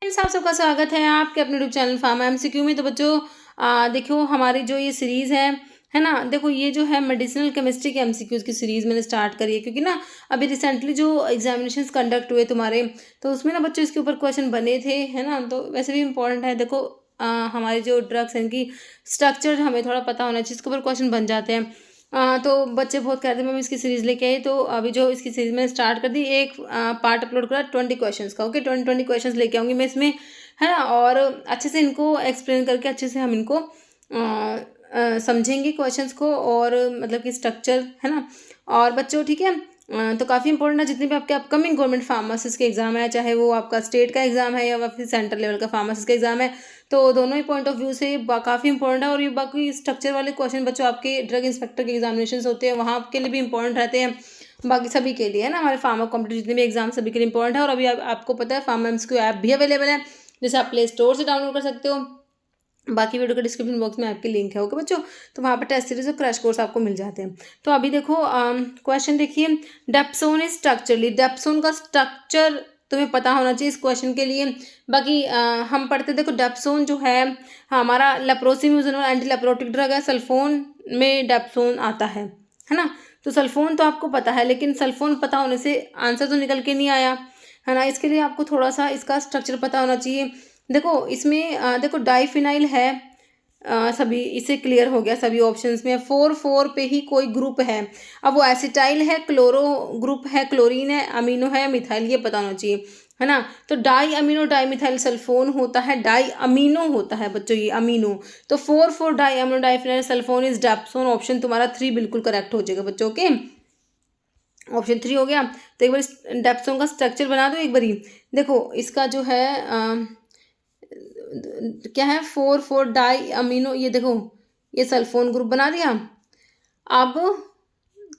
Friends, आप सबका स्वागत है आपके अपने यूट्यूब चैनल फार्मा एमसीक्यू में। तो बच्चों देखो हमारी जो ये सीरीज़ है ना। देखो ये जो है मेडिसिनल केमिस्ट्री के एमसीक्यूज़ की सीरीज़ मैंने स्टार्ट करी है, क्योंकि ना अभी रिसेंटली जो एग्जामिनेशंस कंडक्ट हुए तुम्हारे, तो उसमें ना बच्चों इसके ऊपर क्वेश्चन बने थे, है ना। तो वैसे भी इंपॉर्टेंट है। देखो हमारी जो ड्रग्स हैं इनकी स्ट्रक्चर हमें थोड़ा पता होना चाहिए, इसके ऊपर क्वेश्चन बन जाते हैं। तो बच्चे बहुत कहते हैं मम्मी इसकी सीरीज़ लेके आई, तो अभी जो इसकी सीरीज़ मैंने स्टार्ट कर दी, एक पार्ट अपलोड करा 20 क्वेश्चंस का। ओके, 20 क्वेश्चंस लेके आऊँगी मैं इसमें, है ना। और अच्छे से इनको एक्सप्लेन करके अच्छे से हम इनको समझेंगे क्वेश्चंस को, और मतलब कि स्ट्रक्चर, है ना। और बच्चों ठीक है, तो काफ़ी इंपॉर्टेंट है। जितने भी आपके अपकमिंग गवर्नमेंट फार्मासिस्ट के एग्जाम है, चाहे वो आपका स्टेट का एग्जाम है या फिर सेंट्रल लेवल का फार्मासिस्ट का एग्जाम है, तो दोनों ही पॉइंट ऑफ व्यू से काफ़ी इंपॉर्टेंट है। और ये बाकी स्ट्रक्चर वाले क्वेश्चन बच्चों आपके ड्रग इंस्पेक्टर के एग्जामिनेशन होते हैं, वहाँ के लिए भी इंपॉर्टेंट रहते हैं। बाकी सभी के लिए, है ना, हमारे फार्मा कॉम्पिटिटिव जितने भी एग्जाम सभी के लिए इंपॉर्टेंट है। और अभी आपको पता है फार्मा एमसीक्यू ऐप भी अवेलेबल है, जैसे आप प्ले स्टोर से डाउनलोड कर सकते हो। बाकी वीडियो के डिस्क्रिप्शन बॉक्स में आपके लिंक है। ओके बच्चों, तो वहाँ पर टेस्ट सीरीज और क्रैश कोर्स आपको मिल जाते हैं। तो अभी देखो क्वेश्चन देखिए, डेप्सोन इज स्ट्रक्चरली, डेप्सोन का स्ट्रक्चर तुम्हें पता होना चाहिए इस क्वेश्चन के लिए। बाकी हम पढ़ते देखो, डेप्सोन जो है हमारा लेप्रोसिम्यूजिन और एंटी लेप्रोटिक ड्रग है। सल्फोन में डेप्सोन आता है ना। तो सल्फोन तो आपको पता है, लेकिन सल्फोन पता होने से आंसर तो निकल के नहीं आया, है ना। इसके लिए आपको थोड़ा सा इसका स्ट्रक्चर पता होना चाहिए। देखो इसमें देखो डाइफिनाइल है, सभी इससे क्लियर हो गया। सभी ऑप्शंस में 4 पे ही कोई ग्रुप है। अब वो एसिटाइल है, क्लोरो ग्रुप है, क्लोरीन है, अमीनो है, मिथाइल, ये पता होना चाहिए, है ना। तो di amino di methyl sulphone होता है, डाई अमीनो होता है बच्चों ये अमीनो। तो 4 di amino diphenyl sulphone is dapsone. Option तुम्हारा 3 बिल्कुल करेक्ट हो जाएगा बच्चों के। ऑप्शन 3 हो गया। तो एक बार डेप्सोन का स्ट्रक्चर बना दो एक बारी। देखो इसका जो है क्या है, 4 डाई अमीनो, ये देखो ये सल्फोन ग्रुप बना दिया। अब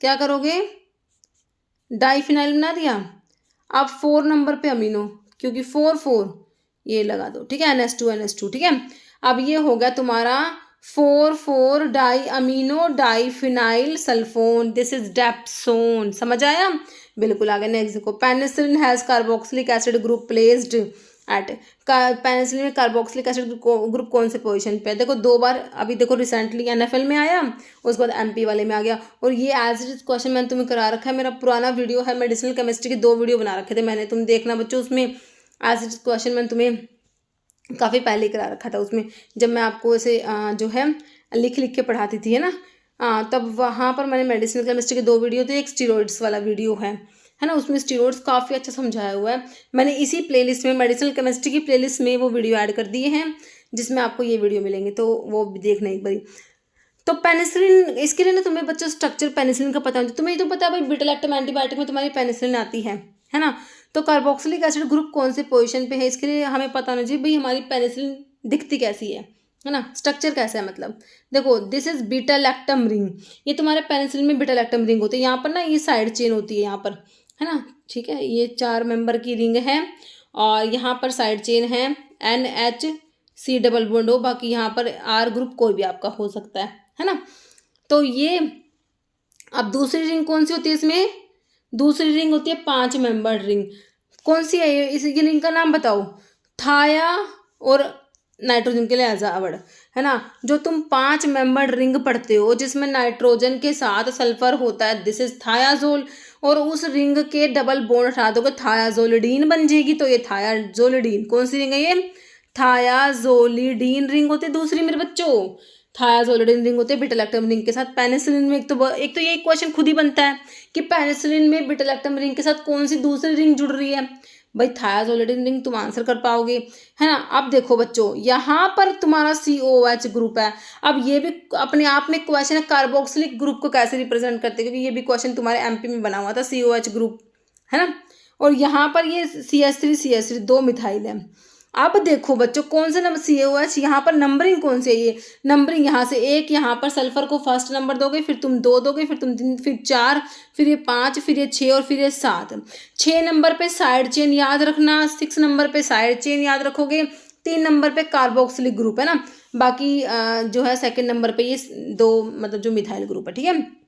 क्या करोगे, डाइफिनाइल बना दिया। अब 4 नंबर पे अमीनो, क्योंकि 4 ये लगा दो, ठीक है, NH2 ठीक है। अब ये हो गया तुम्हारा 4 di amino diphenyl sulphone, this is dapsone. समझ आया, बिल्कुल आ गया। नेक्स्ट देखो, penicillin has carboxylic acid group placed at, penicillin में कार्बोक्सिलिक एसिड ग्रुप कौन से पोजीशन पे है। देखो 2 बार अभी देखो रिसेंटली NFL में आया, उसके बाद MP वाले में आ गया। और ये एज इट इज क्वेश्चन मैंने तुम्हें करा रखा है, मेरा पुराना वीडियो है, मेडिसिनल केमिस्ट्री के 2 वीडियो बना रखे थे मैंने, तुम देखना बच्चों। उसमें एज इट इज क्वेश्चन मैंने तुम्हें काफ़ी पहले करा रखा था, उसमें जब मैं आपको ऐसे जो है लिख लिख के पढ़ाती थी, है ना। तब वहाँ पर मैंने मेडिसिनल केमिस्ट्री के 2 वीडियो थे, एक स्टीरॉइड्स वाला वीडियो है ना। उसमें स्टीरॉइड्स काफ़ी अच्छा समझाया हुआ है। मैंने इसी प्लेलिस्ट में, मेडिसिनल केमिस्ट्री की प्लेलिस्ट में वो वीडियो ऐड कर दिए हैं, जिसमें आपको ये वीडियो मिलेंगे, तो वो भी देखना एक बारी। तो पेनिसिलिन, इसके लिए ना तुम्हें बच्चों स्ट्रक्चर पेनिसिलिन का पता होना चाहिए। तुम्हें ये तो पता है भाई, बीटा लैक्टम एंटीबायोटिक में तुम्हारी पेनिसिलिन आती है ना। तो कार्बोक्सिलिक एसिड ग्रुप कौन से पोजीशन पे है, इसके लिए हमें पता होना चाहिए भाई हमारी पेनिसिलिन दिखती कैसी है ना, स्ट्रक्चर कैसा है। मतलब देखो this is beta lactam ring, ये तुम्हारे पेनिसिलिन में बीटा लैक्टम रिंग होती है। यहाँ पर ना ये साइड चेन होती है यहाँ पर, है ना, ठीक है। ये 4 मेंबर की रिंग है, और यहाँ पर साइड चेन है NH डबल बॉन्ड हो। बाकी यहाँ पर R ग्रुप कोई भी आपका हो सकता है ना। तो ये अब दूसरी रिंग कौन सी होती है इसमें, दूसरी रिंग होती है 5 मेंबर रिंग। कौन सी है ये, इस रिंग का नाम बताओ। थाया और नाइट्रोजन के लिए एजावर्ड, है ना। जो तुम 5 मेंबर्ड रिंग पढ़ते हो जिसमें नाइट्रोजन के साथ सल्फर होता है, दिस इज थायाजोल। और उस रिंग के डबल बॉन्ड हटा दोगे, थायाजोलिडीन बन जाएगी। तो ये थायाजोलिडीन कौन सी रिंग है, ये थायाजोलिडीन रिंग होती है दूसरी मेरे बच्चों। थायाजोलिडीन रिंग होती है बीटा लैक्टम रिंग के साथ। पेनिसिलिन में एक तो ये क्वेश्चन खुद ही बनता है कि पेनिसिलिन में बीटा लैक्टम रिंग के साथ कौन सी दूसरी रिंग जुड़ रही है। भाई थायाजोलिडीन रिंग तुम आंसर कर पाओगे, है ना। अब देखो बच्चों, यहाँ पर तुम्हारा COH ग्रुप है। अब ये भी अपने आप में क्वेश्चन है, कार्बोक्सिलिक ग्रुप को कैसे रिप्रेजेंट करते हैं, क्योंकि ये भी क्वेश्चन तुम्हारे MP में बना हुआ था, COH ग्रुप, है ना। और यहाँ पर ये CH3 2 मिथाइल है। अब देखो बच्चों कौन सा नंबर COH, यहाँ पर नंबरिंग कौन सी है, ये नंबरिंग यहाँ से 1, यहाँ पर सल्फर को फर्स्ट नंबर दोगे, फिर तुम 2 दोगे, फिर तुम 3, फिर 4, फिर ये 5, फिर ये 6 और फिर ये 7। 6 नंबर पे साइड चेन याद रखना, 6 नंबर पे साइड चेन याद रखोगे, 3 नंबर पे कार्बोक्सिलिक ग्रुप, है ना। बाकी जो है सेकंड नंबर पे ये 2 मतलब जो मिथाइल ग्रुप है, ठीक है।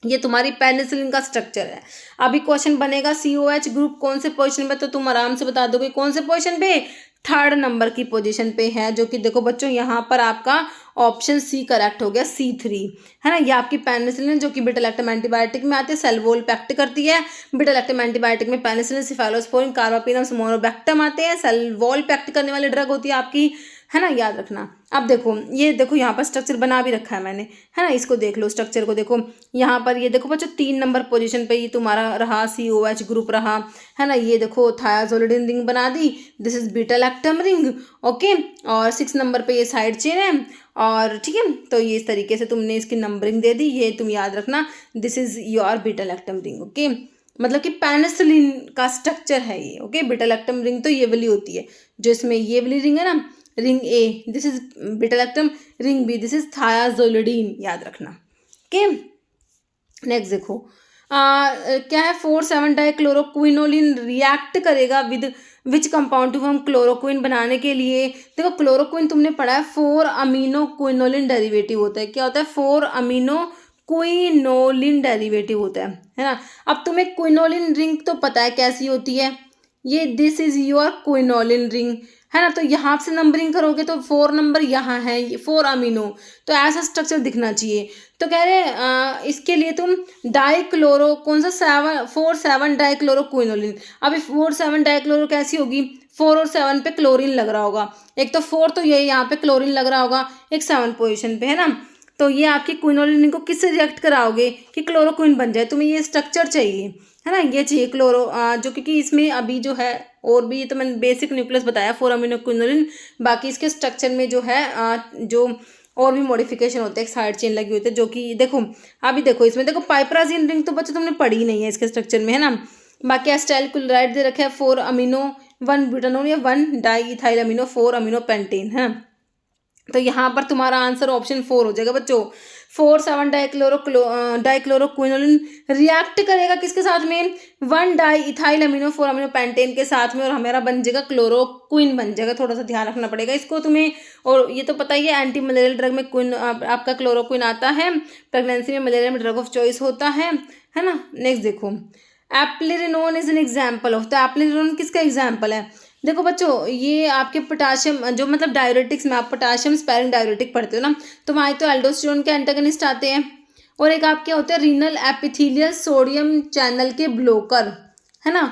ये तुम्हारी पेनिसिलिन का स्ट्रक्चर है। अभी क्वेश्चन बनेगा COH ग्रुप कौन से पोजीशन पे, तो तुम आराम से बता दोगे कौन से पोजीशन पे, थर्ड नंबर की पोजीशन पे है, जो कि देखो बच्चों यहाँ पर आपका ऑप्शन सी करेक्ट हो गया, C3 है ना। ये आपकी पेनिसिलिन जो कि बीटा लैक्टम एंटीबायोटिक में आती है, सेल वॉल पे एक्ट करती है। बीटा लैक्टम एंटीबायोटिक में पेनिसिलिन, सिफालोस्पोरिन, कार्बापेनम, मोनोबैक्टम आते हैं। सेल वॉल पे एक्ट करने वाली ड्रग होती है आपकी, है ना, याद रखना। अब देखो ये देखो यहाँ पर स्ट्रक्चर बना भी रखा है मैंने, है ना, इसको देख लो, स्ट्रक्चर को देखो। यहाँ पर ये देखो बच्चों 3 नंबर पोजीशन पे ये तुम्हारा रहा, COH ग्रुप रहा, है ना। ये देखो थायाजोलिडिन रिंग बना दी, this is beta lactam ring, okay. और 6 नंबर पे ये साइड चेन है, और ठीक है, तो ये इस तरीके से तुमने इसकी नंबरिंग दे दी, ये तुम याद रखना, this is your beta lactam ring, okay. मतलब कि पेनिसिलिन का स्ट्रक्चर है ये, ओके। बीटा लैक्टम रिंग तो ये वाली होती है, जो इसमें ये वाली रिंग है ना, ring A, this is beta lactam, ring B, this is thiazolidine, याद रखना, ओके। नेक्स्ट देखो क्या है, 4,7 डाइक्लोरोक्विनोलिन रिएक्ट करेगा with which compound to form chloroquine बनाने के लिए। देखो क्लोरोक्विन तुमने पढ़ा है 4 अमीनो क्विनोलिन डेरिवेटिव होता है, क्या होता है, 4 अमीनो क्विनोलिन डेरिवेटिव होता है ना। अब तुम्हें क्विनोलिन रिंग तो पता है कैसी होती है, ये this is your quinoline ring, है ना। तो यहाँ से नंबरिंग करोगे तो 4 नंबर यहाँ है, 4 अमीनो, तो ऐसा स्ट्रक्चर दिखना चाहिए। तो कह रहे इसके लिए तुम डाइक्लोरो कौन सा 4,7 डाइक्लोरोक्विनोलिन। अब 4,7 डाइक्लोरो कैसी होगी, 4 और 7 पे क्लोरीन लग रहा होगा, एक तो 4 तो ये यहाँ पे क्लोरीन लग रहा होगा, एक 7 पोजिशन पे, है ना। तो ये आपकी क्विनोलिन को किससे रिएक्ट कराओगे कि क्लोरोक्विन बन जाए, तुम्हें ये स्ट्रक्चर चाहिए, है ना, ये चाहिए क्लोरो जो, क्योंकि इसमें अभी जो है और भी, ये तो मैंने बेसिक न्यूक्लियस बताया 4 अमीनो क्विनोलिन, बाकी इसके स्ट्रक्चर में जो है जो और भी मॉडिफिकेशन होते हैं, साइड चेन लगी होती है, जो कि देखो अभी देखो इसमें देखो पाइपराजिन रिंग तो बच्चों तुमने पढ़ी ही नहीं है इसके स्ट्रक्चर में, है ना। बाकी एस्टाइल क्लोराइड दे रखे हैं 4 अमीनो 1 ब्यूटानोल या 1 di ethyl amino 4 amino pentane, है। तो यहाँ पर तुम्हारा आंसर ऑप्शन 4 हो जाएगा बच्चों। 4,7 डाइक्लोरोक्विनोलिन रिएक्ट करेगा किसके साथ में, 1 di ethyl amino 4 amino pentane के साथ में, और हमारा बन जाएगा क्लोरोक्विन बन जाएगा। थोड़ा सा ध्यान रखना पड़ेगा इसको तुम्हें, और ये तो पता ही है एंटी मलेरियल ड्रग में क्विन आपका क्लोरोक्विन आता है, प्रेगनेंसी में मलेरिया में ड्रग ऑफ चॉइस होता है ना। नेक्स्ट देखो एप्लिरिनोन इज एन एग्जाम्पल ऑफ, तो एप्लिरिनोन किसका एग्जाम्पल है, देखो बच्चों ये आपके पोटाशियम जो मतलब डाययूरेटिक्स में आप पोटाशियम स्पेरिंग डाययूरेटिक पढ़ते हो ना, तो वहाँ तो एल्डोस्टेरोन के एंटागनिस्ट आते हैं, और एक आपके होते हैं रीनल एपिथेलियल सोडियम चैनल के ब्लोकर, है ना।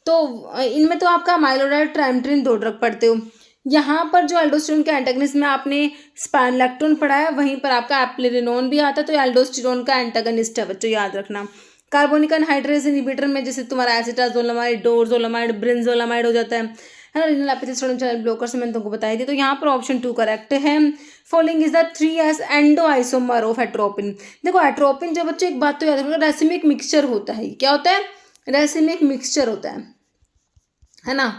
तो इनमें तो आपका माइलोडाइड ट्राइमेट्रिन 2 ड्रग पढ़ते हो। यहाँ पर जो एल्डोस्टेरोन के एंटागनिस्ट में आपने स्पैनलैक्टोन पढ़ा है, वहीं पर आपका एप्लिरिनोन भी आता है, तो एल्डोस्टेरोन का एंटागनिस्ट है बच्चों, याद रखना। कार्बोनिक एनहाइड्रेज इनहिबिटर में जैसे तुम्हारा एसिटाजोलामाइड, डोरजोलामाइड, ब्रिंजोलामाइड हो जाता है ना। Renal epithelial sodium channel blocker से मैंने तुमको बताई थी। तो यहाँ पर ऑप्शन 2 करेक्ट है। Following is the 3s endo isomer of atropine. देखो एट्रोपिन जो बच्चों एक बात तो याद रखना, रेसिमिक मिक्सचर होता है, क्या होता है, रेसिमिक मिक्सचर होता है ना।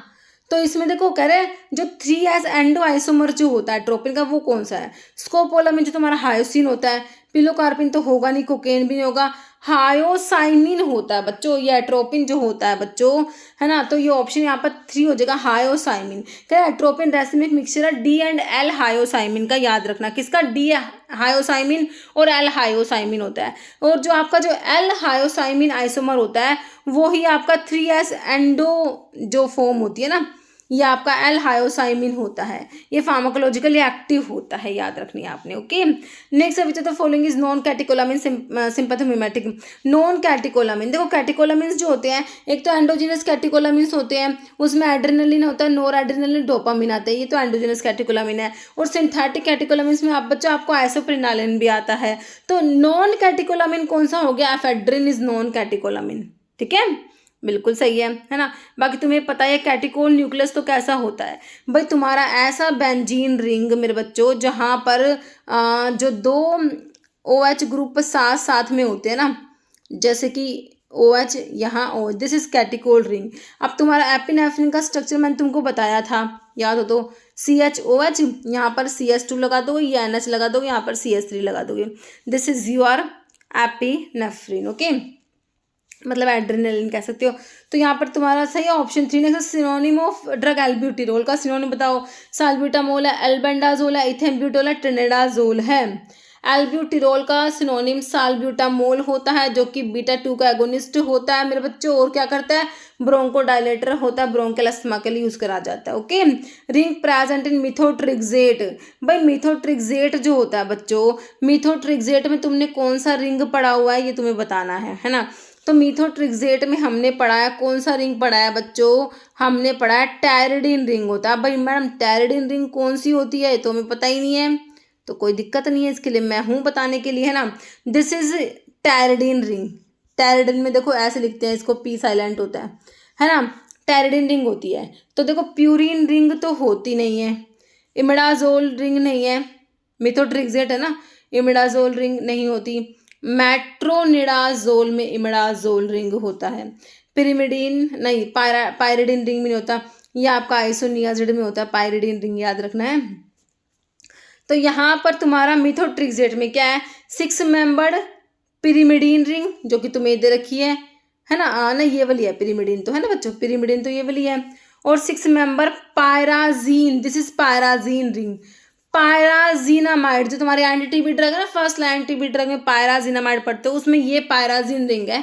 तो इसमें देखो कह रहे हैं जो 3s एंडो आइसोमर जो होता है एट्रोपिन का, वो कौन सा है, स्कोपोलामिन जो तुम्हारा हायोसिन होता है, पिलोकार्पिन तो होगा नहीं, कोकेन भी नहीं होगा, हायोसाइमिन होता है बच्चों, ये एट्रोपिन जो होता है बच्चों, है ना। तो ये ऑप्शन यहाँ पर 3 हो जाएगा, हायोसाइमिन। क्या एट्रोपिन रेसिमिक मिक्सचर है D एंड L हायोसाइमिन का, याद रखना किसका, D हायोसाइमिन और L हायोसाइमिन होता है। और जो आपका जो L हायोसाइमिन आइसोमर होता है वो ही आपका 3s एंडो जो फॉर्म होती है ना, ये आपका एल हायोसाइमिन होता है, ये फार्माकोलॉजिकली एक्टिव होता है, याद रखनी है आपने, ओके। नेक्स्ट है which of the following is non catecholamine sympathomimetic. Non catecholamine, देखो कैटिकोलामिन्स जो होते हैं, एक तो एंडोजिनस कैटिकोलामिन्स होते हैं, उसमें एड्रेनलिन होता है, नोर एड्रेनलिन, डोपामिन आता है, ये तो एंडोजिनस कैटिकोलामिन है। और सिंथेटिक कैटिकोलामिन्स में आप बच्चों आपको आइसोप्रेनालिन भी आता है। तो नॉन कैटिकोलामिन कौन सा हो गया, एफेड्रिन इज नॉन कैटिकोलामिन, ठीक है, बिल्कुल सही है ना। बाकी तुम्हें पता है कैटिकोल न्यूक्लियस तो कैसा होता है भाई, तुम्हारा ऐसा बेंजीन रिंग मेरे बच्चों जहाँ पर जो 2 OH ग्रुप साथ साथ में होते हैं ना, जैसे कि OH यहाँ O, दिस इज कैटिकोल रिंग। अब तुम्हारा एपिनेफ्रिन का स्ट्रक्चर मैंने तुमको बताया था, याद हो तो CHOH, यहाँ पर CS2 लगा दोगे, ये NH लगा दोगे, यहाँ पर CS3 लगा दोगे, this is your epinephrine, okay, मतलब एड्रेनलिन कह सकते हो। तो यहाँ पर तुम्हारा सही option 3। Next synonym of drug albuterol का सिनोनिम बताओ, साल्ब्यूटामोल है, एल्बेंडाजोल है, इथेनब्यूटोल है, ट्रिनिडाजोल है। एल्ब्यूटिरोल का सिनोनिम साल्ब्यूटामोल होता है जो कि बीटा 2 का एगोनिस्ट होता है मेरे बच्चों। और क्या करता है, ब्रोंकोडायलेटर होता है, ब्रोंकियल अस्थमा के लिए यूज करा जाता है। Okay, ring present in methotrexate. भाई मिथोट्रिक्सेट जो होता है बच्चों, मिथोट्रिक्सेट में तुमने कौन सा रिंग पढ़ा हुआ है ये तुम्हें बताना है ना। तो मिथोट्रिक्सेट में हमने पढ़ा है, कौन सा रिंग पढ़ा है बच्चों, हमने पढ़ा है टैरिडीन रिंग होता है। भाई मैडम टैरिडीन रिंग कौन सी होती है तो हमें पता ही नहीं है, तो कोई दिक्कत नहीं है, इसके लिए मैं हूँ बताने के लिए, है ना। This is pteridine ring. Pteridine में देखो ऐसे लिखते हैं इसको, पी साइलेंट होता है ना। टैरिडीन रिंग होती है। तो देखो प्यूरिन रिंग तो होती नहीं है, इमिडाजोल रिंग नहीं है, मिथोट्रिक्सेट है ना, इमिडाजोल रिंग नहीं होती। मेट्रोनिडाजोल में इमिडाजोल रिंग होता है। पिरिमिडीन नहीं, पायरिडीन रिंग में नहीं होता। ये आपका आइसोनियाजिड में होता है पायरिडीन रिंग, याद रखना है। तो यहाँ पर तुम्हारा मिथोट्रिक्सेट में क्या है, 6 मेंबर्ड पिरिमिडीन रिंग जो कि तुम्हें दे रखी है ना, ना ये वाली है पिरिमिडीन तो, है ना बच्चों, पिरिमिडीन तो ये वाली है। और 6 member pyrazine, this is pyrazine ring. Pyrazinamide जो तुम्हारे एंटी टीबी ड्रग है ना, फर्स्ट लाइन टीबी ड्रग में पायराजीनामाइड पढ़ते हो, उसमें ये पायराजीन रिंग है,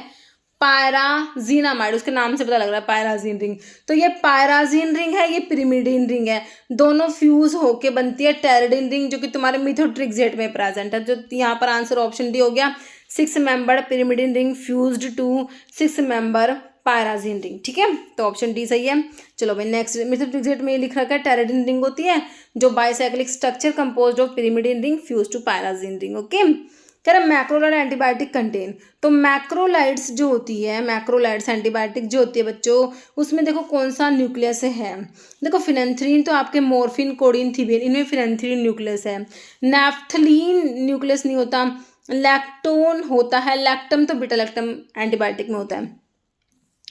पायराजीनामाइड, उसके नाम से पता लग रहा है पायराजीन रिंग। तो ये पायराजीन रिंग है, ये पिरिमिडीन रिंग है, दोनों फ्यूज होके बनती है टैरिडीन रिंग जो कि तुम्हारे मिथोट्रिक्सेट में प्रेजेंट है। जो यहाँ पर आंसर ऑप्शन डी हो गया, 6 member pyrimidine ring fused to 6 member pyrazine ring. ठीक है, तो ऑप्शन डी सही है। चलो भाई नेक्स्ट, मिथोट्रिक्सेट में ये लिख रखा है टैरिडीन रिंग होती है जो bicyclic structure composed of pyrimidine ring fuse to pyrazine ring. Okay, कह रहा मैक्रोलाइड एंटीबायोटिक कंटेन। तो मैक्रोलाइड्स जो होती है, मैक्रोलाइड्स एंटीबायोटिक जो होती है बच्चों, उसमें देखो कौन सा न्यूक्लियस है। देखो फिनेंथ्रीन तो आपके मोर्फिन कोडीन थीबियन, इनमें फिनेंथ्रीन न्यूक्लियस है। नैफ्थलीन न्यूक्लियस नहीं होता। लैक्टोन होता है, लैक्टम तो बीटा लैक्टम एंटीबायोटिक में होता है।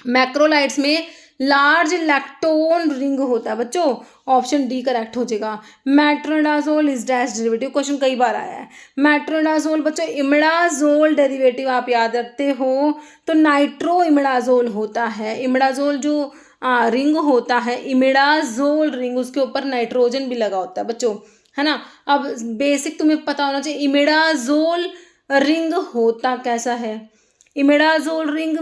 मैक्रोलाइड्स में लार्ज लैक्टोन रिंग होता है बच्चों, ऑप्शन डी करेक्ट हो जाएगा। Metronidazole is dash derivative, question कई बार आया है। मेट्रोनिडाजोल बच्चों इमिडाजोल डेरिवेटिव आप याद रखते हो तो नाइट्रो इमिडाजोल होता है। इमिडाजोल जो रिंग होता है, इमिडाजोल रिंग, उसके ऊपर नाइट्रोजन भी लगा होता है बच्चों, है ना। अब बेसिक तुम्हें पता होना चाहिए इमिडाजोल रिंग होता कैसा है। इमिडाजोल रिंग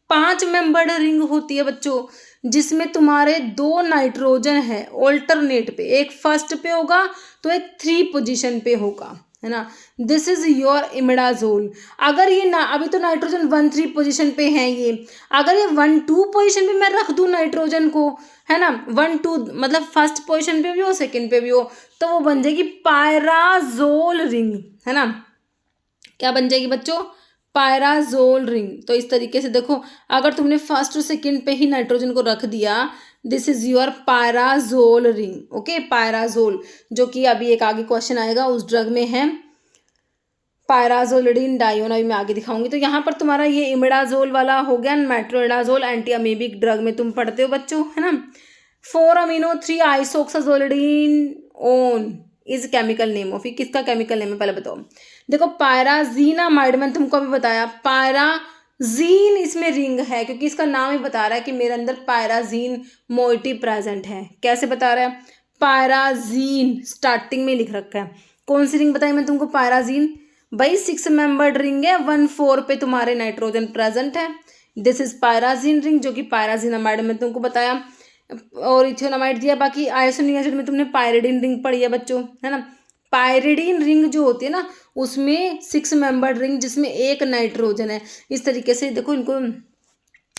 5 मेंबर्ड रिंग होती है बच्चों, जिसमें तुम्हारे 2 नाइट्रोजन है ऑल्टरनेट पे, एक फर्स्ट पे होगा तो एक 3 पोजीशन पे होगा, है ना। This is your imidazole. अगर ये ना, अभी तो नाइट्रोजन 1-3 पोजीशन पे है ये, अगर ये 1-2 पोजीशन पे मैं रख दूं नाइट्रोजन को, है ना, 1-2 मतलब फर्स्ट पोजीशन पे भी हो सेकंड पे भी हो, तो वो बन जाएगी पायराजोल रिंग, है ना। क्या बन जाएगी बच्चों, पायराजोल रिंग। तो इस तरीके से देखो, अगर तुमने फर्स्ट और सेकंड पे ही नाइट्रोजन को रख दिया, this is your pyrazole ring. Okay, pyrazole जो कि अभी एक आगे क्वेश्चन आएगा उस ड्रग में है पायराजोलिडीन डायोन, अभी मैं आगे दिखाऊंगी। तो यहाँ पर तुम्हारा ये इमिडाजोल वाला हो गया, मेट्रोनिडाजोल एंटी अमीबिक ड्रग में तुम पढ़ते हो बच्चों, है ना। 4-amino-3 isoxazolidine one is chemical name of, किसका केमिकल नेम है पहले बताओ। देखो पायराजीनामाइड मैंने तुमको अभी बताया, पायराजीन इसमें रिंग है क्योंकि इसका नाम ही बता रहा है कि मेरे अंदर पायराजीन मोइटी प्रेजेंट है। कैसे बता रहा है, पायराजीन स्टार्टिंग में लिख रखा है। कौन सी रिंग बताई मैंने तुमको, पायराजीन। भाई 6 मेंबर्ड रिंग है, 1-4 पे तुम्हारे नाइट्रोजन प्रेजेंट है, दिस इज पायराजीन रिंग जो कि पायराजीनामाइड में तुमको बताया। और इथियोनामाइड दिया। बाकी आइसोनियाजिड में तुमने पायरिडीन रिंग पढ़ी है बच्चों, है ना। पायरिडीन रिंग जो होती है ना, उसमें 6 मेंबर्ड रिंग जिसमें एक नाइट्रोजन है। इस तरीके से देखो, इनको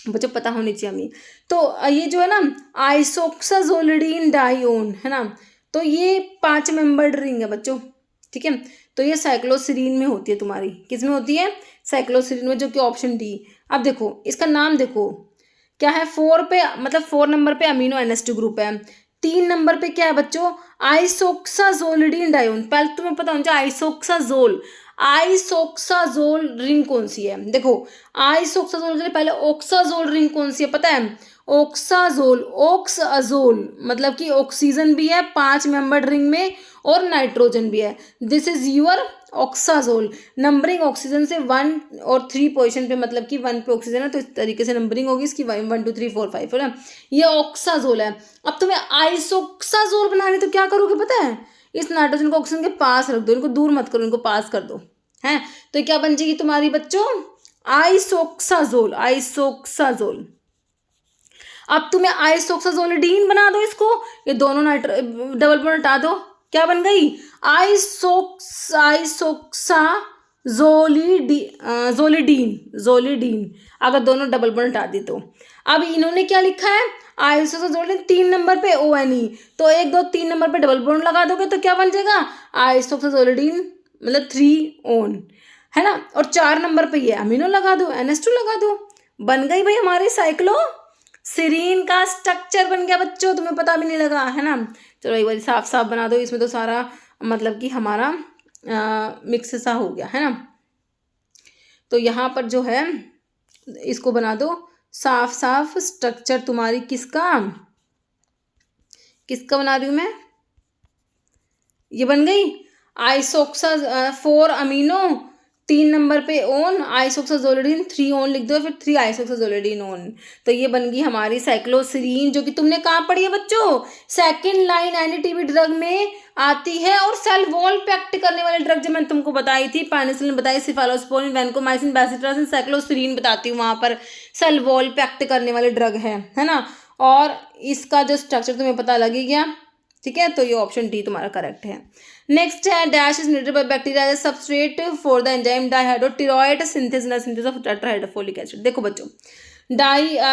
बच्चों पता होनी चाहिए हमें। तो ये जो है ना आइसोक्साजोलिडीन डायोन, है ना, तो ये 5 मेंबर्ड रिंग है बच्चों, ठीक है। तो ये साइक्लोसिरीन में होती है तुम्हारी, किस में होती है, साइक्लोसिरीन में, जो कि ऑप्शन डी। अब देखो इसका नाम देखो क्या है, 4 पे मतलब 4 नंबर पे अमीनो NH2 ग्रुप है, 3 नंबर पे क्या है बच्चों, आइसोक्साजोलिडीन डायोन। पहले तुम्हें पता होना चाहिए आइसोक्साजोल, आइसोक्साजोल रिंग कौन सी है। देखो आइसोक्साजोल के लिए पहले ऑक्साजोल रिंग कौन सी है पता है, ऑक्साजोल, ऑक्सअजोल मतलब कि ऑक्सीजन भी है 5 मेंबर्ड रिंग में और नाइट्रोजन भी है, this is your oxazole. Numbering oxygen से 1 और 3 पोजीशन पे, मतलब कि 1 पे ऑक्सीजन है तो इस तरीके से नंबरिंग होगी इसकी 1 2 3 4 5, है ना। ये ऑक्साजोल है। अब तुम्हें आइसोक्साजोल बनाने तो क्या करोगे पता है, इस नाइट्रोजन को ऑक्सीजन के पास रख दो, इनको दूर मत करो, इनको पास कर दो, हैं। तो क्या बन जाएगी तुम्हारी बच्चों, आइसोक्साजोल, आइसोक्साजोल। अब तुम्हें आइसोक्साजोलिडीन बना दो इसको, ये दोनों डबल बॉन्ड हटा दो, क्या बन गई, जोलिडीन, अगर दोनों डबल बॉन्ड हटा दी तो। अब इन्होंने क्या लिखा है, आइसोक्साजोलिडीन 3 नंबर पे ONE, तो 1 2 3 नंबर पे डबल बॉन्ड लगा दोगे तो क्या बन जाएगा, आइसोक्साजोलिडीन, मतलब 3 ON, है ना। और 4 नंबर पे ये अमीनो लगा दो, NH2 लगा दो, बन गई भाई हमारी साइक्लो सीरीन का स्ट्रक्चर बन गया बच्चों, तुम्हें पता भी नहीं लगा, है ना। चलो एक बार साफ साफ बना दो, इसमें तो सारा मतलब कि हमारा मिक्स सा हो गया, है ना। तो यहाँ पर जो है इसको बना दो साफ साफ स्ट्रक्चर तुम्हारी, किसका किसका बना रही हूँ मैं, ये बन गई आइसोक्सा 4 अमीनो 3 नंबर पे ओन, आइसोक्साजोलिडीन 3 ओन लिख दो, फिर 3 आइसोक्साजोलिडीन ओन। तो ये बन गई हमारी साइक्लोसीरीन, जो कि तुमने कहाँ पढ़ी है बच्चों, सेकंड लाइन एंटी-टीबी ड्रग में आती है, और सेल वॉल पे एक्ट करने वाले ड्रग जो मैंने तुमको बताई थी, पेनिसिलिन बताई, सिफालोस्पोरिन, वैनकोमाइसिन, बेसिट्रासिन, साइक्लोसीरीन बताती हूँ, वहाँ पर सेल वॉल पे एक्ट करने वाले ड्रग है ना। और इसका जो स्ट्रक्चर तुम्हें पता लगी गया, ठीक है। तो ये ऑप्शन डी तुम्हारा करेक्ट है। नेक्स्ट है, dash is needed by bacteria as substrate for the enzyme dihydropteroate synthesis of tetrahydrofolic acid. देखो बच्चों,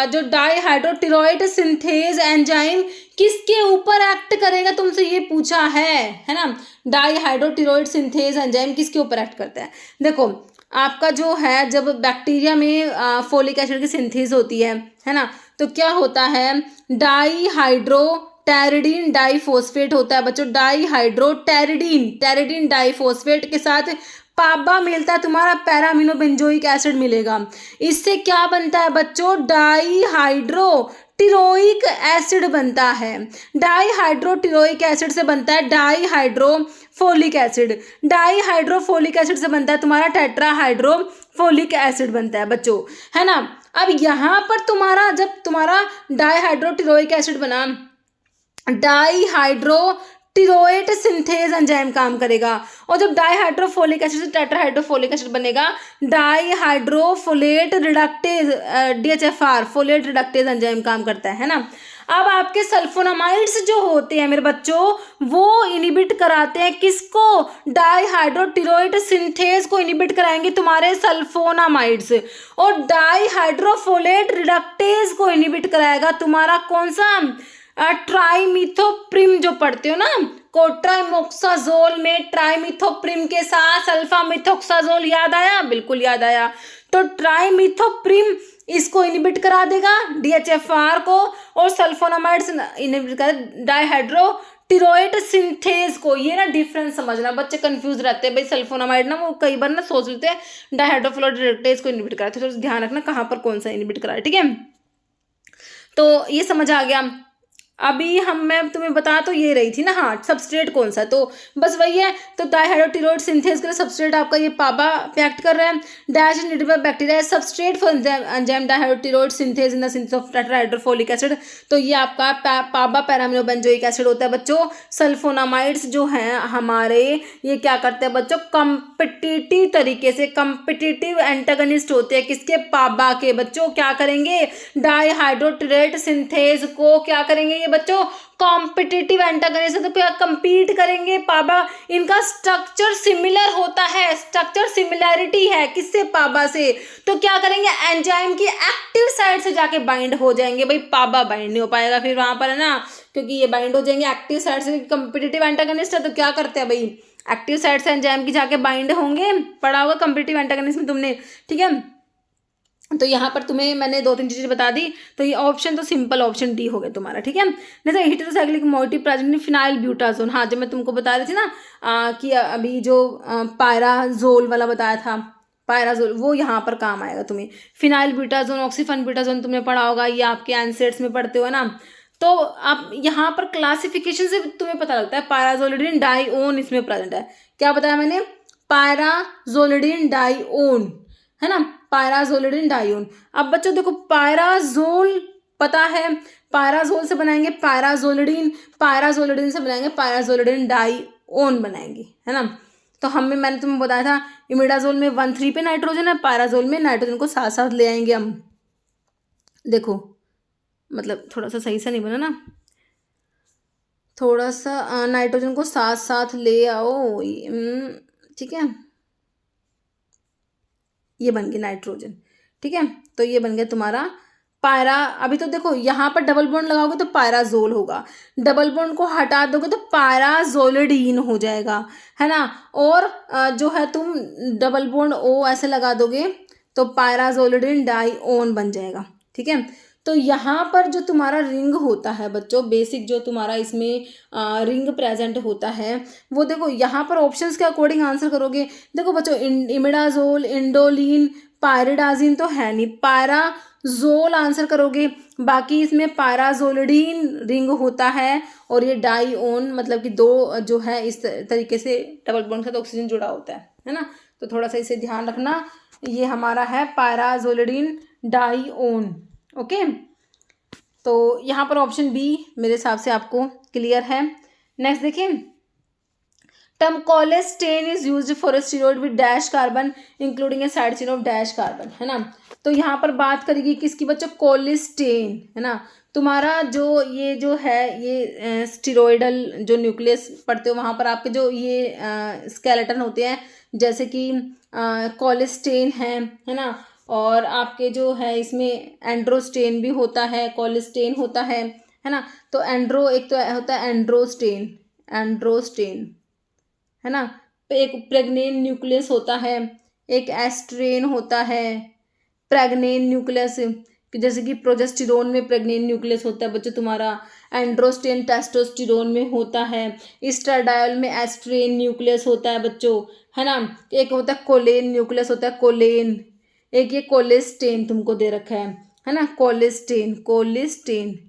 जो डाइहाइड्रोटिरोइड सिंथेज एंजाइम किसके ऊपर एक्ट करेगा, तुमसे ये पूछा है ना। डाइहाइड्रोटिरोइड सिंथेज एंजाइम किसके ऊपर एक्ट करता है, देखो आपका जो है, जब बैक्टीरिया में फोलिक एसिड की सिंथेज होती है ना, तो क्या होता है, टेरिडीन डाइफोस्फेट होता है बच्चों, टेरिडीन डाइफोस्फेट के साथ पाबा मिलता है तुम्हारा, पैरामिनो बेंजोइक एसिड मिलेगा। इससे क्या बनता है बच्चों, डाइहाइड्रोटिरोइक एसिड बनता है। डाइहाइड्रोटिरोइक एसिड से बनता है डाइहाइड्रोफोलिक एसिड, डाइहाइड्रोफोलिक एसिड से बनता है तुम्हारा टेट्राहाइड्रोफोलिक एसिड बनता है बच्चों, है ना। अब यहाँ पर तुम्हारा, जब तुम्हारा डाइहाइड्रोटिरोइक एसिड बना, डाइहाइड्रोटिरोएट सिंथेज एंजाइम काम करेगा, और जब डाइहाइड्रोफोलिक एसिड से टेट्राहाइड्रोफोलिक एसिड बनेगा, dihydrofolate reductase DHFR folate reductase enzyme काम करता है ना। अब आपके सल्फोनामाइड्स जो होते हैं मेरे बच्चों, वो इनिबिट कराते हैं किसको, डाइहाइड्रोटिरोइड सिंथेज को इनिबिट कराएंगे तुम्हारे सल्फोनामाइड्स, और डाइहाइड्रोफोलेट रिडक्टेज को इनिबिट कराएगा तुम्हारा कौन सा, ट्राइमिथोप्रिम जो पढ़ते हो ना, कोट्राइमोक्साजोल में ट्राइमिथोप्रिम के साथ सल्फामिथोक्साजोल, याद आया, बिल्कुल याद आया। तो ट्राइमिथोप्रिम इसको इनिबिट करा देगा DHFR को, और सल्फोनामाइड्स इनिबिट कर डाइहाइड्रोटिरोइड सिंथेज को। ये ना डिफरेंस समझना, बच्चे कंफ्यूज रहते हैं भाई, सल्फोनामाइड ना वो कई बार ना सोच लेते हैं डाइहाइड्रोफोलेट रिडक्टेज को इनिबिट कराते हैं, तो ध्यान रखना कहाँ पर कौन सा इनिबिट करा है, ठीक है। तो ये समझ आ गया। अभी मैं तुम्हें बता तो ये रही थी ना, हाँ सबस्ट्रेट कौन सा, तो बस वही है। तो डाइहाइड्रोटिरोइड सिंथेज के लिए सबस्ट्रेट आपका ये पाबा पे एक्ट कर रहा है। Dash is needed by bacteria substrate for enzyme dihydropteroate synthase in the synthesis of tetrahydrofolic acid. तो ये आपका पाबा पैरामिनो बेंजोइक एसिड होता है बच्चों। सल्फोनामाइड्स जो हैं हमारे, ये क्या करते हैं बच्चों, कम्पिटिटिव तरीके से, कम्पिटिटिव एंटागनिस्ट होते हैं किसके, पाबा के बच्चों। क्या करेंगे, डाइहाइड्रोटिरोइड सिंथेज को क्या करेंगे बच्चों, कॉम्पिटिटिव एंटागनिस्ट, तो क्या कंपीट करेंगे पाबा। इनका स्ट्रक्चर सिमिलर होता है, स्ट्रक्चर सिमिलैरिटी है किससे, पाबा से। तो क्या करेंगे, एंजाइम की एक्टिव साइड से जाके बाइंड हो जाएंगे भाई, पाबा बाइंड नहीं हो पाएगा फिर वहां पर, है ना, क्योंकि ये बाइंड हो जाएंगे एक्टिव साइड से, कॉम्पिटिटिव एंटागनिस्ट है। तो क्या करते हैं भाई, एक्टिव साइड से एंजाइम की जाके बाइंड होंगे, पढ़ा होगा कॉम्पिटिटिव एंटागनिस्ट में तुमने, ठीक है। तो यहाँ पर तुम्हें मैंने 2-3 चीज़ें बता दी, तो ये ऑप्शन तो सिंपल ऑप्शन डी हो गया तुम्हारा, ठीक है। जैसे heterocyclic moiety present in phenylbutazone, हाँ जब मैं तुमको बता रही थी ना कि अभी जो पायराजोल वाला बताया था, पायराजोल, वो यहाँ पर काम आएगा तुम्हें। फिनाइल ब्यूटाजोन, ऑक्सीफन ब्यूटाजोन तुमने पढ़ा होगा, ये आपके एनसेट्स में पढ़ते हो ना। तो आप यहाँ पर क्लासिफिकेशन से तुम्हें पता लगता है, पायराजोलिडिन डाइओन इसमें प्रेजेंट है। क्या बताया मैंने, पायराजोलिडिन डाइओन, है ना, पायराजोलिडिन डाइओन। अब बच्चों देखो, पायराजोल पता है, पायराजोल से बनाएंगे पायराजोलिडिन, पायराजोलिडिन से बनाएंगे पायराजोलिडिन डाइओन। ओन बनाएंगी, है ना। तो मैंने तुम्हें बताया था इमिडाजोल में 1,3 पे नाइट्रोजन है, पायराजोल में नाइट्रोजन को साथ साथ ले आएंगे हम। देखो मतलब थोड़ा सा सही से नहीं बना ना, थोड़ा सा नाइट्रोजन को साथ साथ ले आओ, ठीक है। ये बन गया नाइट्रोजन, ठीक है। तो ये बन गया तुम्हारा पायरा। अभी तो देखो यहाँ पर डबल बॉन्ड लगाओगे तो पायराजोल होगा, डबल बॉन्ड को हटा दोगे तो पायराजोलिडीन हो जाएगा, है ना। और जो है तुम डबल बॉन्ड ओ ऐसे लगा दोगे तो पायराजोलिडीन डाइओन बन जाएगा, ठीक है। तो यहाँ पर जो तुम्हारा रिंग होता है बच्चों, बेसिक जो तुम्हारा इसमें रिंग प्रेजेंट होता है, वो देखो यहाँ पर ऑप्शंस के अकॉर्डिंग आंसर करोगे। देखो बच्चों इमिडाजोल, इंडोलिन, पायरिडाजिन तो है नहीं, पायराजोल आंसर करोगे। बाकी इसमें पायराजोलिडीन रिंग होता है और ये डाइओन, मतलब कि दो जो है इस तरीके से डबल बॉन्ड के साथ ऑक्सीजन जुड़ा होता है ना। तो थोड़ा सा इसे ध्यान रखना, ये हमारा है पायराजोलिडीन डाइओन, ओके। तो यहाँ पर ऑप्शन बी मेरे हिसाब से आपको क्लियर है। नेक्स्ट देखिए, term cholestane is used for a steroid with dash carbon including a side chain of dash carbon, है ना। तो यहाँ पर बात करेगी किसकी बच्चों, कोलेस्टेन, है ना। तुम्हारा जो ये जो है ये स्टेरॉइडल जो न्यूक्लियस पढ़ते हो वहाँ पर आपके जो ये स्केलेटन होते हैं, जैसे कि कोलेस्टेन है ना। और आपके जो है इसमें एंड्रोस्टेन भी होता है, कोलेस्टेन होता है ना। तो एक तो होता है एंड्रोस्टेन, है ना। एक प्रेग्नेन न्यूक्लियस होता है, एक एस्ट्रेन होता है, प्रेग्नेन न्यूक्लियस, जैसे कि प्रोजेस्टेरोन में प्रेग्नेन न्यूक्लियस होता है बच्चों तुम्हारा, एंड्रोस्टेन टेस्टोस्टेरोन में होता है, एस्ट्राडायोल में एस्ट्रेन न्यूक्लियस होता है बच्चों, है ना। एक होता है कोलेन न्यूक्लियस होता है, कोलेन। एक ये कोलेस्टेन तुमको दे रखा है ना, कोलेस्टेन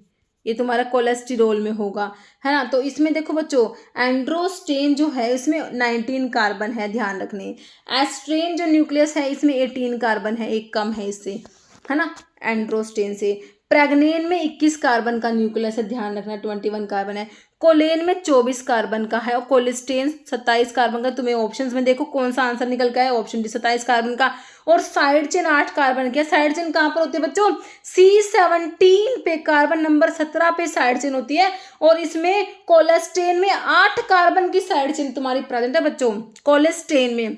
ये तुम्हारा कोलेस्टेरोल में होगा, है ना। तो इसमें देखो बच्चों एंड्रोस्टेन जो है इसमें 19 कार्बन है, ध्यान रखने। एस्ट्रेन जो न्यूक्लियस है इसमें 18 कार्बन है, एक कम है इससे, है ना, एंड्रोस्टेन से। प्रेग्नेन में 21 कार्बन का न्यूक्लियस है, ध्यान रखना, 21 कार्बन है। कोलेन में 24 कार्बन का है और कोलेस्टेन 27 कार्बन का। तुम्हें ऑप्शंस में देखो कौन सा आंसर निकल का है, ऑप्शन डी 27 कार्बन का। और साइड चेन 8 कार्बन की। साइड चेन कहाँ पर होती है बच्चों, C17 पे, कार्बन नंबर 17 पे साइड चेन होती है। और इसमें कोलेस्टेन में 8 कार्बन की साइड चेन तुम्हारी प्रेजेंट है बच्चों, कोलेस्टेन में।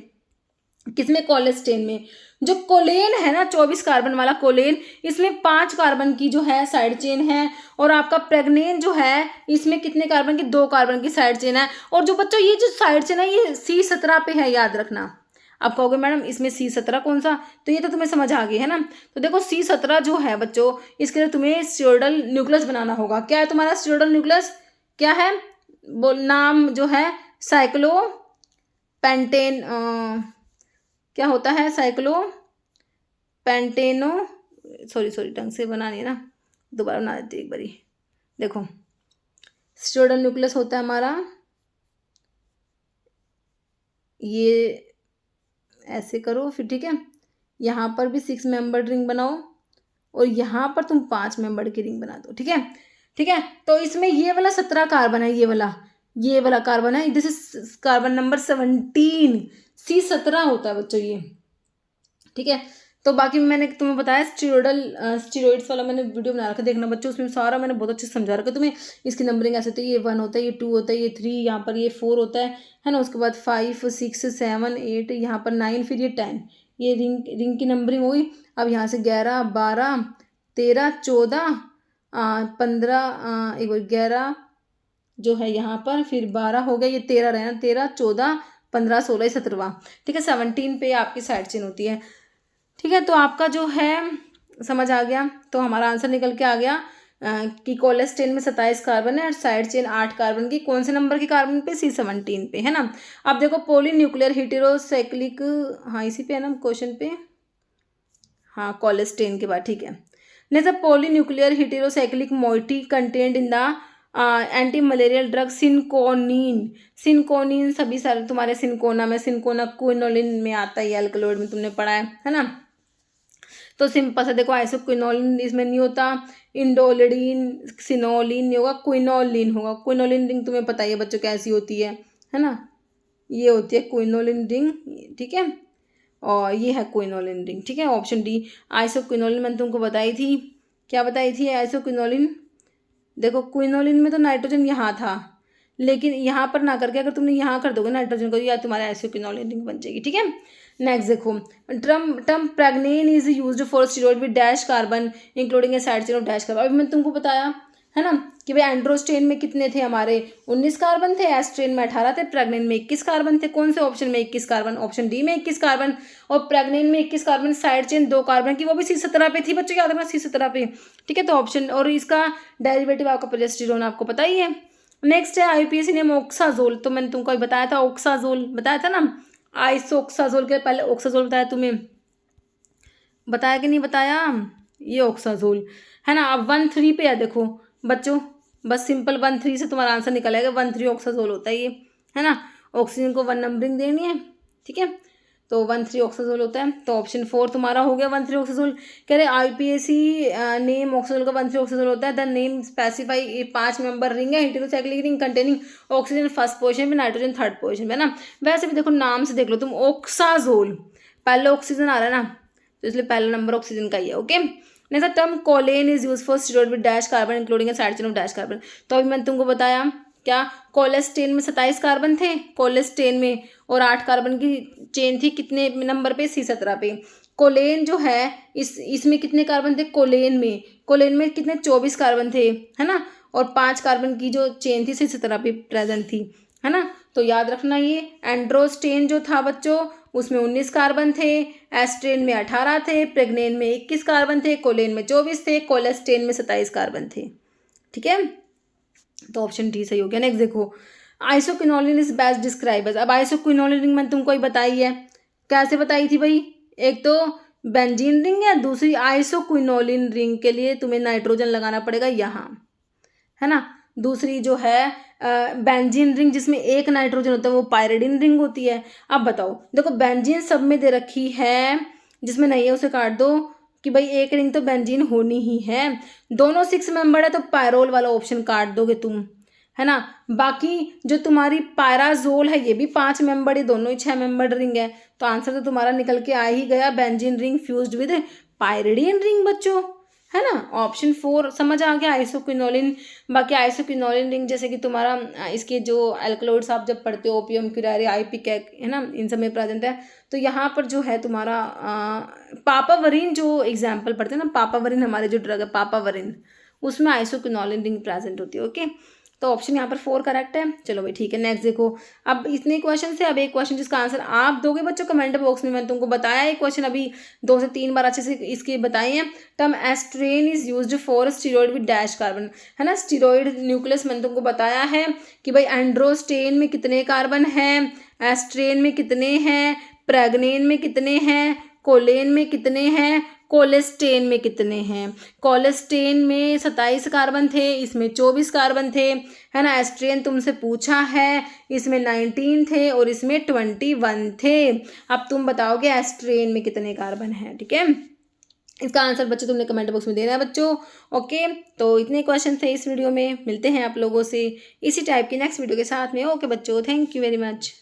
किसमें, कोलेस्टेन में। जो कोलेन है ना 24 कार्बन वाला कोलेन, इसमें 5 कार्बन की जो है साइड चेन है। और आपका प्रेग्नेन जो है इसमें कितने कार्बन की, 2 कार्बन की साइड चेन है। और जो बच्चों ये जो साइड चेन है ये C17 पे है, याद रखना। आप कहोगे मैडम इसमें C17 कौन सा, तो ये तो तुम्हें समझ आ गई है ना। तो देखो C17 जो है बच्चों, इसके लिए तुम्हें स्टेरॉइडल न्यूक्लियस बनाना होगा। क्या है तुम्हारा स्टेरॉइडल न्यूक्लियस, क्या है, बोल नाम जो है, साइक्लो पेंटेन, क्या होता है, साइक्लो पेंटेनो, सॉरी ढंग से बनानी है ना, दोबारा बना देती एक बारी। देखो स्टेरॉइडल न्यूक्लियस होता है हमारा, ये ऐसे करो फिर, ठीक है। यहाँ पर भी 6 मेंबर रिंग बनाओ और यहाँ पर तुम 5 मेंबर की रिंग बना दो, ठीक है, ठीक है। तो इसमें ये वाला 17 कार्बन है, ये वाला कार्बन है, this is carbon number 17, C17 होता है बच्चों ये, ठीक है। तो बाकी मैंने तुम्हें बताया स्टीरॉइड्स वाला मैंने वीडियो बना रखा, देखना बच्चों, उसमें सारा मैंने बहुत अच्छे से समझा रखा तुम्हें। इसकी नंबरिंग ऐसे होती है, ये 1 होता है, ये 2 होता है, ये 3, यहाँ पर ये 4 होता है ना। उसके बाद 5 6 7 8, यहाँ पर 9, फिर ये 10, ये रिंग की नंबरिंग हुई। अब यहाँ से 11 12 13 14 15 11 जो है यहाँ पर, फिर 12 हो गया, ये 13 रहना, 13 14 15 16 17वां, ठीक है। 17 पे आपकी साइड चेन होती है, ठीक है। तो आपका जो है समझ आ गया, तो हमारा आंसर निकल के आ गया कि कोलेस्टेन में 27 कार्बन है और साइड चेन 8 कार्बन की, कौन से नंबर की कार्बन पे, C17 पे, है ना। अब देखो पॉलीन्यूक्लियर हेटेरोसाइक्लिक, हाँ इसी पे है ना क्वेश्चन पे, हाँ कोलेस्टेन के बाद, ठीक है। Next polynuclear heterocyclic moiety content in the anti malarial drug cinchonine सभी सारे तुम्हारे सिनकोना में, सिनकोना क्विनोलिन में आता है, एल्कलॉइड में तुमने पढ़ा है ना। तो सिंपल से देखो आइसोक्विनोलिन इसमें नहीं होता, इंडोलिडीन सिनोलिन नहीं होगा, क्विनोलिन होगा। क्विनोलिन रिंग तुम्हें पता ही है बच्चों कैसी होती है है ना, ये होती है क्विनोलिन रिंग, ठीक है, और ये है क्विनोलिन रिंग, ठीक है। ऑप्शन डी आइसोक्विनोलिन मैंने तुमको बताई थी, क्या बताई थी आइसोक्विनोलिन। देखो क्विनोलिन में तो नाइट्रोजन यहाँ था, लेकिन यहाँ पर ना करके अगर तुमने यहाँ कर दोगे नाइट्रोजन को, या तुम्हारा आइसोक्विनोलिन रिंग बन जाएगी, ठीक है। नेक्स्ट देखो, term term pregnane is used for steroid with dash carbon including a side chain of dash carbon. अभी मैंने तुमको बताया है ना कि भाई एंड्रोस्टेन में कितने थे हमारे, 19 कार्बन थे, एस्ट्रेन में 18 थे, प्रेग्नेन में 21 कार्बन थे। कौन से ऑप्शन में 21 कार्बन, ऑप्शन डी में 21 कार्बन, और प्रेग्नेन में 21 कार्बन, साइड चेन 2 कार्बन की, वो भी C17 पे थी बच्चों, याद रखना C17 पे, ठीक है। तो ऑप्शन, और इसका डेरिवेटिव आपका प्रोजेस्टेरोन आपको पता ही है। नेक्स्ट है IUPAC नेम ओक्साजोल, तो मैंने तुमको बताया था ओक्साजोल, बताया था ना, आइसोक्साजोल के पहले ओक्साजोल बताया तुम्हें, बताया कि नहीं बताया, ये ओक्साजोल है ना। अब 1-3 पे है देखो बच्चों, बस सिंपल 1-3 से तुम्हारा आंसर निकल आएगा, 1-3 ऑक्साजोल होता है ये, है ना। ऑक्सीजन को 1 नंबरिंग देनी है, ठीक है, तो 1-3 ऑक्साजोल होता है। तो ऑप्शन 4 तुम्हारा हो गया 1-3 ऑक्साजोल। कह रहे IUPAC नेम ऑक्साजोल का 1-3 ऑक्साजोल होता है। The name specify 5 member ring है, heterocyclic ring containing oxygen first position पे, नाइट्रोजन थर्ड पोजीशन पे, है ना। वैसे भी देखो नाम से देख लो तुम, ऑक्साजोल पहले ऑक्सीजन आ रहा है ना, तो इसलिए पहला नंबर ऑक्सीजन का ही है, ओके। नेक्स्ट टर्म कोलेन is use for steroid with dash carbon including a side chain of dash carbon. तो अभी मैंने तुमको बताया क्या, कोलेस्टेन में 27 कार्बन थे कोलेस्टेन में, और 8 कार्बन की चेन थी, कितने नंबर पे, C17 पे। कोलेन जो है इसमें कितने कार्बन थे, कोलेन में कितने, 24 कार्बन थे, है ना, और 5 कार्बन की जो चेन थी C17 पे प्रेजेंट थी, है ना। तो याद रखना ये एंड्रोस्टेन जो था बच्चों उसमें 19 कार्बन थे, एस्ट्रेन में 18 थे, प्रेग्नेन में 21 कार्बन थे, कोलेन में 24 थे, कोलेस्टेन में 27 कार्बन थे, ठीक है। तो ऑप्शन डी सही हो गया। नेक्स्ट देखो, isoquinoline is best describe as. अब आइसोक्विनोलिन रिंग मैंने तुमको ही बताई है, कैसे बताई थी भाई, एक तो बेंजीन रिंग है, दूसरी आइसोक्विनोलिन रिंग के लिए तुम्हें नाइट्रोजन लगाना पड़ेगा यहाँ, है ना। दूसरी जो है बेंजीन रिंग जिसमें एक नाइट्रोजन होता है वो पायरिडिन रिंग होती है। अब बताओ देखो बेंजीन सब में दे रखी है, जिसमें नहीं है उसे काट दो कि भाई एक रिंग तो बेंजीन होनी ही है। दोनों 6 मेंबर है तो पायरोल वाला ऑप्शन काट दोगे तुम, है ना। बाकी जो तुम्हारी पायराजोल है ये भी 5 मेंबर है, दोनों ही 6 मेंबर रिंग है, तो आंसर तो तुम्हारा निकल के आ ही गया, benzene ring fused with pyridine ring बच्चों, है ना। ऑप्शन 4 समझ आ गया आइसोक्विनोलिन। बाकी आइसोक्विनोलिन रिंग जैसे कि तुम्हारा इसके जो एल्कलॉइड्स आप जब पढ़ते हो, ओपियम, क्यूरारी, आईपीकेक, है ना, इन सब में प्रेजेंट है। तो यहाँ पर जो है तुम्हारा पापावरिन जो एग्जाम्पल पढ़ते हैं ना, पापावरिन हमारे जो ड्रग है पापावरिन, उसमें आइसोक्विनोलिन रिंग प्रेजेंट होती है, ओके। तो ऑप्शन यहाँ पर 4 करेक्ट है। चलो भाई ठीक है, नेक्स्ट देखो। अब इतने क्वेश्चन से अब एक क्वेश्चन जिसका आंसर आप दोगे बच्चों कमेंट बॉक्स में, मैंने तुमको बताया एक क्वेश्चन अभी 2 से 3 बार अच्छे से इसके बताए हैं। Term estrane is used for steroid with dash carbon, है ना। स्टीरॉइड न्यूक्लियस मैंने तुमको बताया है कि भाई एंड्रोस्टेन में कितने कार्बन हैं, एस्ट्रेन में कितने हैं, प्रेग्नेन में कितने हैं, कोलेन में कितने हैं, कोलेस्टेन में कितने हैं। कोलेस्टेन में 27 कार्बन थे, इसमें 24 कार्बन थे, है ना। एस्ट्रेन तुमसे पूछा है, इसमें 19 थे और इसमें 21 थे। अब तुम बताओगे एस्ट्रेन में कितने कार्बन हैं, ठीक है। इसका आंसर बच्चों तुमने कमेंट बॉक्स में देना है बच्चों, ओके। तो इतने क्वेश्चन थे इस वीडियो में, मिलते हैं आप लोगों से इसी टाइप की नेक्स्ट वीडियो के साथ में, ओके बच्चों, थैंक यू वेरी मच।